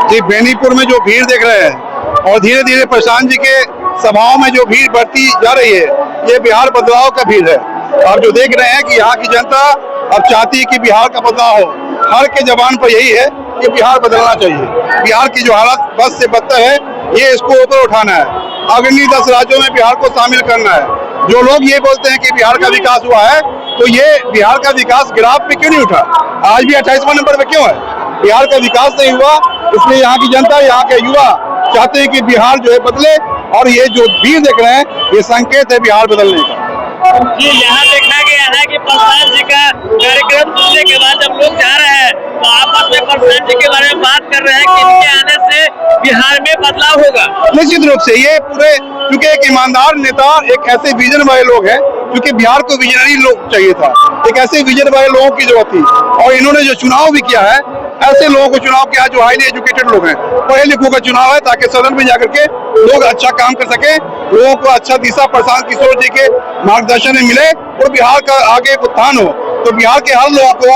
जी, बेनीपुर में जो भीड़ देख रहे हैं और धीरे धीरे प्रशांत जी के सभाओं में जो भीड़ बढ़ती जा रही है, ये बिहार बदलाव का भीड़ है। आप जो देख रहे हैं कि यहाँ की जनता अब चाहती है कि बिहार का बदलाव हो। हर के जबान पर यही है कि बिहार बदलना चाहिए। बिहार की जो हालत बद से बदतर है, ये इसको ऊपर उठाना है। अग्रणी 10 राज्यों में बिहार को शामिल करना है। जो लोग ये बोलते हैं कि बिहार का विकास हुआ है, तो ये बिहार का विकास ग्राफ पे क्यों नहीं उठा? आज भी 28वां नंबर पे क्यों है? बिहार का विकास नहीं हुआ, इसलिए यहाँ की जनता, यहाँ के युवा चाहते हैं कि बिहार जो है बदले, और ये जो भीड़ देख रहे हैं, ये संकेत है बिहार बदलने का। जी, यहाँ देखा गया है कि प्रशांत जी का कार्यक्रम सुनने के बाद जब लोग जा रहे हैं तो आपस में प्रशांत जी के बारे में बात कर रहे हैं कि इनके आने से बिहार में बदलाव होगा। निश्चित रूप से ये पूरे, क्योंकि एक ईमानदार नेता, एक ऐसे विजन वाले लोग हैं, क्योंकि बिहार को विजनरी लोग चाहिए था, एक ऐसे विजन वाले लोगों की जरूरत थी। और इन्होंने जो चुनाव भी किया है, ऐसे लोगों को चुनाव किया जो हाईली एजुकेटेड लोग हैं, पढ़े लिखों का चुनाव है, ताकि सदन में जाकर के लोग अच्छा काम कर सके, लोगों को अच्छा दिशा प्रशांत किशोर जी के मार्गदर्शन में मिले और बिहार का आगे उत्थान हो। तो बिहार के हर लोगों को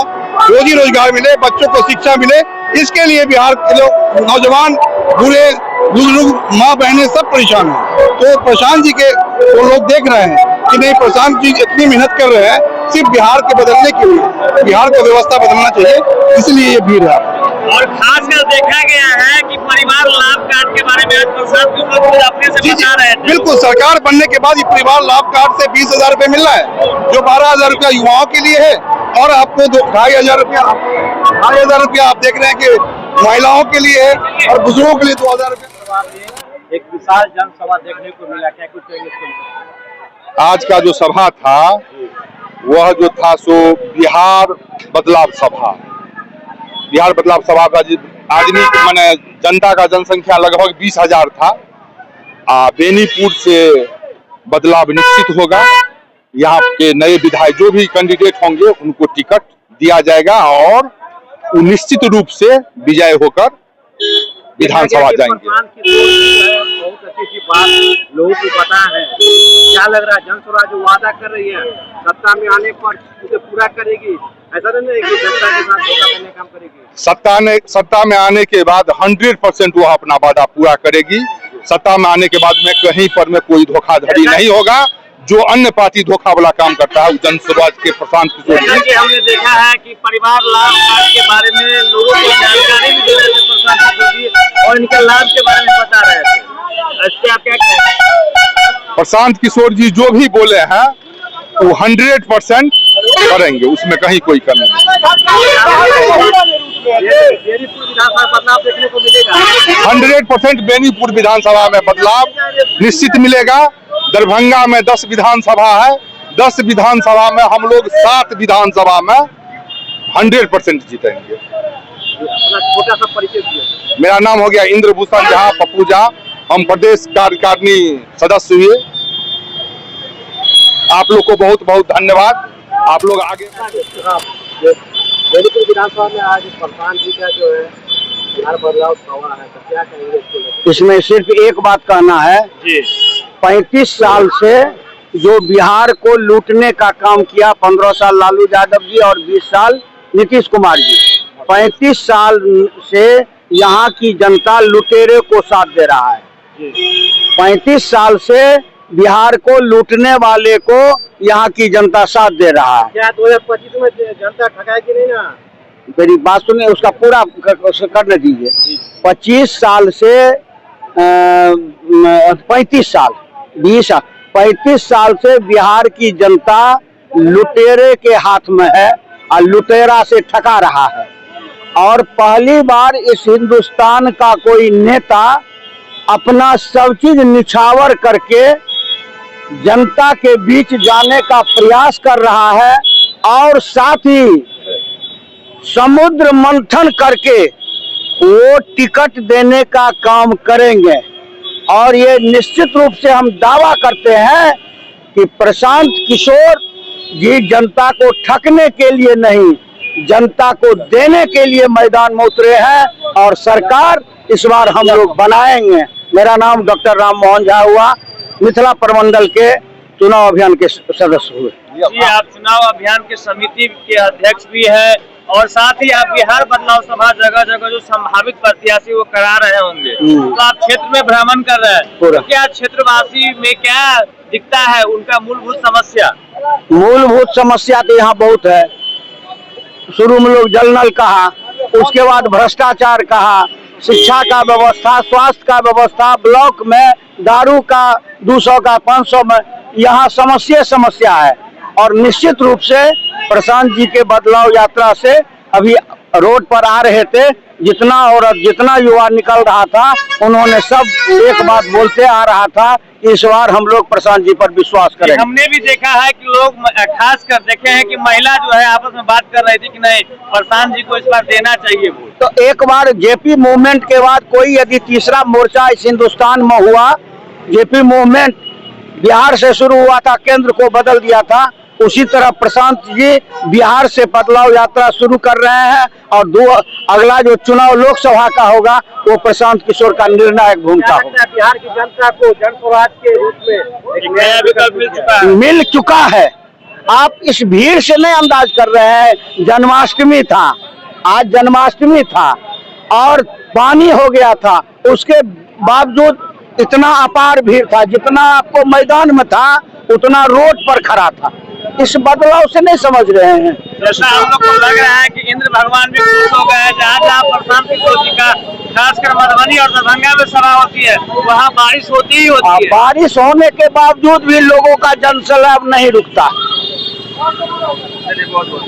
रोजी रोजगार मिले, बच्चों को शिक्षा मिले, इसके लिए बिहार के लोग, नौजवान, बूढ़े, बुजुर्ग, माँ बहनें सब परेशान हैं। तो प्रशांत जी के वो लोग देख रहे हैं कि नहीं, प्रशांत जी इतनी मेहनत कर रहे हैं सिर्फ बिहार के बदलने के लिए, बिहार को व्यवस्था बदलना चाहिए, इसलिए ये भीड़ है। और खासकर देखा गया है कि परिवार लाभ कार्ड के बारे में आज प्रशांत जी अपने से बता रहे थे। बिल्कुल, सरकार बनने के बाद ये परिवार लाभ कार्ड से 20,000 रुपए मिल रहा है, जो 12,000 रुपया युवाओं के लिए है, और आपको 2,500 रुपया आप देख रहे हैं कि महिलाओं के लिए है, और बुजुर्गों के लिए 2,000 रुपया। एक विशाल जनसभा देखने को मिला, क्या कुछ कहेंगे? आज का जो सभा था, वह जो था सो बिहार बदलाव सभा। बिहार बदलाव सभा का आदमी माने जनता का जनसंख्या लगभग 20,000 था। बेनीपुर से बदलाव निश्चित होगा। यहाँ के नए विधायक जो भी कैंडिडेट होंगे उनको टिकट दिया जाएगा और वो निश्चित रूप से विजय होकर विधानसभा जाएंगे। बहुत अच्छी बात लोगों को पता है। क्या लग रहा है, जनसभा जो वादा कर रही है सत्ता में आने पर उसे पूरा करेगी? ऐसा नहीं है कि जनता के साथ धोखा करने काम करेगी। सत्ता में आने के बाद 100% वह अपना वादा पूरा करेगी। सत्ता में आने के बाद में कहीं पर में कोई धोखाधड़ी नहीं होगा। जो अन्य पार्टी धोखा वाला काम करता है, जनसभा के प्रशांत किशोर जी। हमने देखा है कि परिवार लाभ कार्ड के बारे में लोगों को जानकारी भी दे रहे थे प्रशांत किशोर जी, और इनके लाभ के बारे में बता रहे थे। इससे आप क्या कहें? प्रशांत किशोर जी जो भी बोले हैं वो 100% करेंगे, उसमें कहीं कोई कमी नहीं। बेनीपुर विधानसभा बदलाव देखने को मिलेगा। 100% बेनीपुर विधानसभा में बदलाव निश्चित मिलेगा। दरभंगा में 10 विधानसभा है, 10 विधानसभा में हम लोग 7 विधानसभा में 100% जीतेंगे। छोटा सा परिचय दिया। मेरा नाम हो गया इंद्रभूषण झा, पप्पू झा। हम प्रदेश कार्यकारिणी सदस्य हुए। आप लोग को बहुत बहुत धन्यवाद। आप लोग आगे। बेनीपुर विधानसभा में आज प्रशांत जी का जो है बिहार बदलाव सभा है, तो क्या कहेंगे? इसमें सिर्फ एक बात कहना है जी, 35 साल से जो बिहार को लूटने का काम किया, 15 साल लालू यादव जी और 20 साल नीतीश कुमार जी, 35 साल से यहाँ की जनता लुटेरे को साथ दे रहा है। 35 साल से बिहार को लूटने वाले को यहाँ की जनता साथ दे रहा है। क्या 2025 में जनता ठगाएगी नहीं ना? मेरी बात सुनिए, उसका पूरा करने दीजिए। 25 साल से 35 साल 20 साल 35 साल से बिहार की जनता लुटेरे के हाथ में है और लुटेरा से ठगा रहा है। और पहली बार इस हिंदुस्तान का कोई नेता अपना सब चीज निछावर करके जनता के बीच जाने का प्रयास कर रहा है, और साथ ही समुद्र मंथन करके वो टिकट देने का काम करेंगे। और ये निश्चित रूप से हम दावा करते हैं कि प्रशांत किशोर जी जनता को ठगने के लिए नहीं, जनता को देने के लिए मैदान में उतरे हैं, और सरकार इस बार हम लोग बनाएंगे। मेरा नाम डॉक्टर राम मोहन झा हुआ, मिथिला प्रमंडल के चुनाव अभियान के सदस्य हुए। जी, आप चुनाव अभियान के समिति के अध्यक्ष भी है और साथ ही आप बिहार बदलाव सभा जगह जगह जो संभावित प्रत्याशी वो करा रहे होंगे, तो आप क्षेत्र में भ्रमण कर रहे हैं, तो क्या क्षेत्रवासी में क्या दिखता है उनका मूलभूत समस्या? मूलभूत समस्या तो यहाँ बहुत है। शुरू में लोग जल नल कहा, उसके बाद भ्रष्टाचार कहा, शिक्षा का व्यवस्था, स्वास्थ्य का व्यवस्था, ब्लॉक में दारू का 200 का 500 में, यहाँ समस्या है। और निश्चित रूप से प्रशांत जी के बदलाव यात्रा से अभी रोड पर आ रहे थे, जितना औरत जितना युवा निकल रहा था, उन्होंने सब एक बात बोलते आ रहा था, इस बार हम लोग प्रशांत जी पर विश्वास करें। हमने भी देखा है कि लोग खास कर देखे हैं कि महिला जो है आपस में बात कर रही थी कि नहीं प्रशांत जी को इस बार देना चाहिए वोट। तो एक बार जेपी मूवमेंट के बाद कोई यदि तीसरा मोर्चा इस हिंदुस्तान में हुआ, जेपी मूवमेंट बिहार से शुरू हुआ था, केंद्र को बदल दिया था, उसी तरह प्रशांत जी बिहार से बदलाव यात्रा शुरू कर रहे हैं। और अगला जो चुनाव लोकसभा का होगा वो प्रशांत किशोर का निर्णायक भूमिका होगा। बिहार की जनता को जन स्वराज के रूप में एक नया विकल्प मिल चुका है। मिल चुका है। आप इस भीड़ से नहीं अंदाज कर रहे हैं। जन्माष्टमी था, आज जन्माष्टमी था और पानी हो गया था, उसके बावजूद इतना अपार भीड़ था, जितना आपको मैदान में था उतना रोड पर खड़ा था। इस बदलाव से नहीं समझ रहे हैं। जैसा हम लोग को लग रहा है कि इंद्र भगवान भी खुश हो गए हैं। जहाँ जहाँ प्रशांत किशोर जी का खासकर मधुबनी और दरभंगा में सभा होती है वहाँ बारिश होती ही होती है। बारिश होने के बावजूद भी लोगों का जनसैलाब नहीं रुकता। चलिए बहुत बहुत